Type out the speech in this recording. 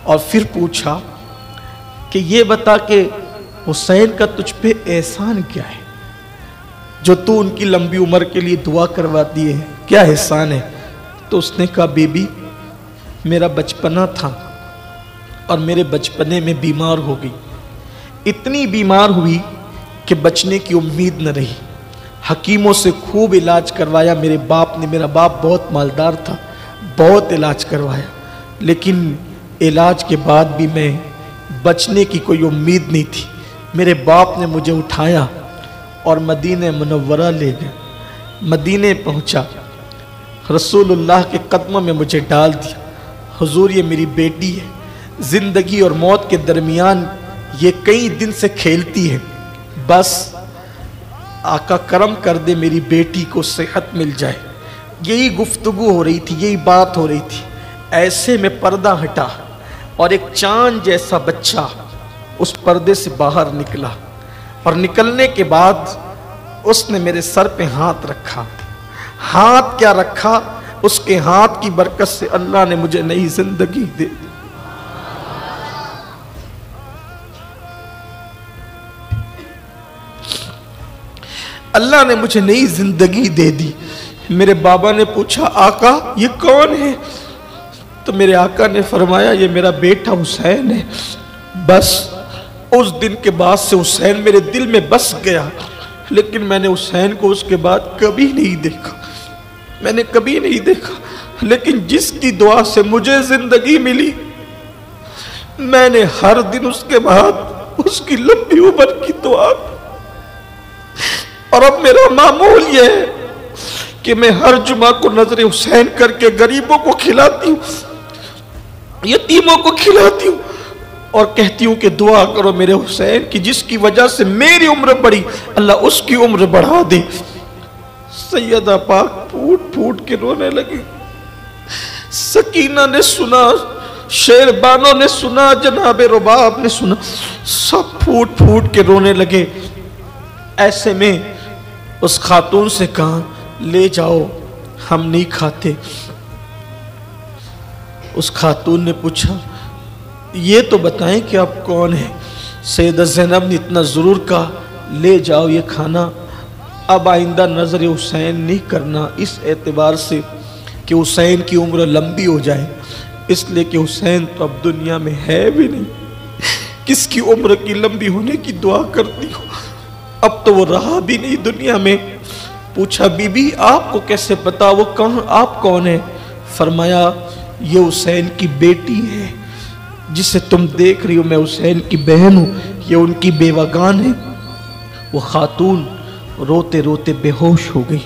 اور پھر پوچھا کہ یہ بتا کہ حسین کا تجھ پہ احسان کیا ہے جو تو ان کی لمبی عمر کے لیے دعا کرواتی ہے، کیا احسان ہے؟ تو اس نے کہا بی بی میرا بچپنا تھا اور میرے بچپنے میں بیمار ہو گئی، اتنی بیمار ہوئی کہ بچنے کی امید نہ رہی، حکیموں سے خوب علاج کروایا میرے باپ نے، میرا باپ بہت مالدار تھا، بہت علاج کروایا، لیکن علاج کے بعد بھی میں بچنے کی کوئی امید نہیں تھی۔ میرے باپ نے مجھے اٹھایا اور مدینہ منورہ لے گئے، مدینہ پہنچا، رسول اللہ کے قدموں میں مجھے ڈال دیا، حضور یہ میری بیٹی ہے، زندگی اور موت کے درمیان یہ کئی دن سے کھیلتی ہے، بس آقا کرم کر دے میری بیٹی کو صحت مل جائے۔ یہی گفتگو ہو رہی تھی، یہی بات ہو رہی تھی، ایسے میں پردہ ہٹا اور ایک چاند جیسا بچہ اس پردے سے باہر نکلا، اور نکلنے کے بعد اس نے میرے سر پہ ہاتھ رکھا۔ ہاتھ کیا رکھا، اس کے ہاتھ کی برکت سے اللہ نے مجھے نئی زندگی دے دی۔ اللہ نے مجھے نئی زندگی دے دی۔ میرے بابا نے پوچھا آقا یہ کون ہے؟ تو میرے آقا نے فرمایا یہ میرا بیٹا حسین ہے۔ بس اس دن کے بعد سے حسین میرے دل میں بس گیا، لیکن میں نے حسین کو اس کے بعد کبھی نہیں دیکھا، میں نے کبھی نہیں دیکھا، لیکن جس کی دعا سے مجھے زندگی ملی، میں نے ہر دن اس کے بعد اس کی لمبی عمر کی دعا، اور اب میرا معمول یہ ہے کہ میں ہر جمعہ کو نظر حسین کر کے غریبوں کو کھلاتی ہوں، یتیموں کو کھلاتی ہوں، اور کہتی ہوں کہ دعا کرو میرے حسین کی، جس کی وجہ سے میری عمر بڑھی، اللہ اس کی عمر بڑھا دے۔ سیدہ پاک پھوٹ پھوٹ کے رونے لگی، سکینہ نے سنا، شیربانو نے سنا، جناب رباب نے سنا، سب پھوٹ پھوٹ کے رونے لگے۔ ایسے میں اس خاتون سے کہا لے جاؤ ہم نہیں کھاتے۔ اس خاتون نے پوچھا یہ تو بتائیں کہ آپ کون ہیں؟ سیدہ زینب نے اتنا ضرور کہا لے جاؤ یہ کھانا، اب آئندہ نظر حسین نہیں کرنا، اس اعتبار سے کہ حسین کی عمر لمبی ہو جائے، اس لیے کہ حسین تو اب دنیا میں ہے بھی نہیں، کس کی عمر کی لمبی ہونے کی دعا کرتی ہو، اب تو وہ رہا بھی نہیں دنیا میں۔ پوچھا بی بی آپ کو کیسے پتا وہ کہاں، آپ کون ہیں؟ فرمایا یہ حسین کی بیٹی ہے جسے تم دیکھ رہی ہو، میں حسین کی بہن ہوں، یہ ان کی بیوگان ہے۔ وہ خاتون روتے روتے بے ہوش ہو گئی۔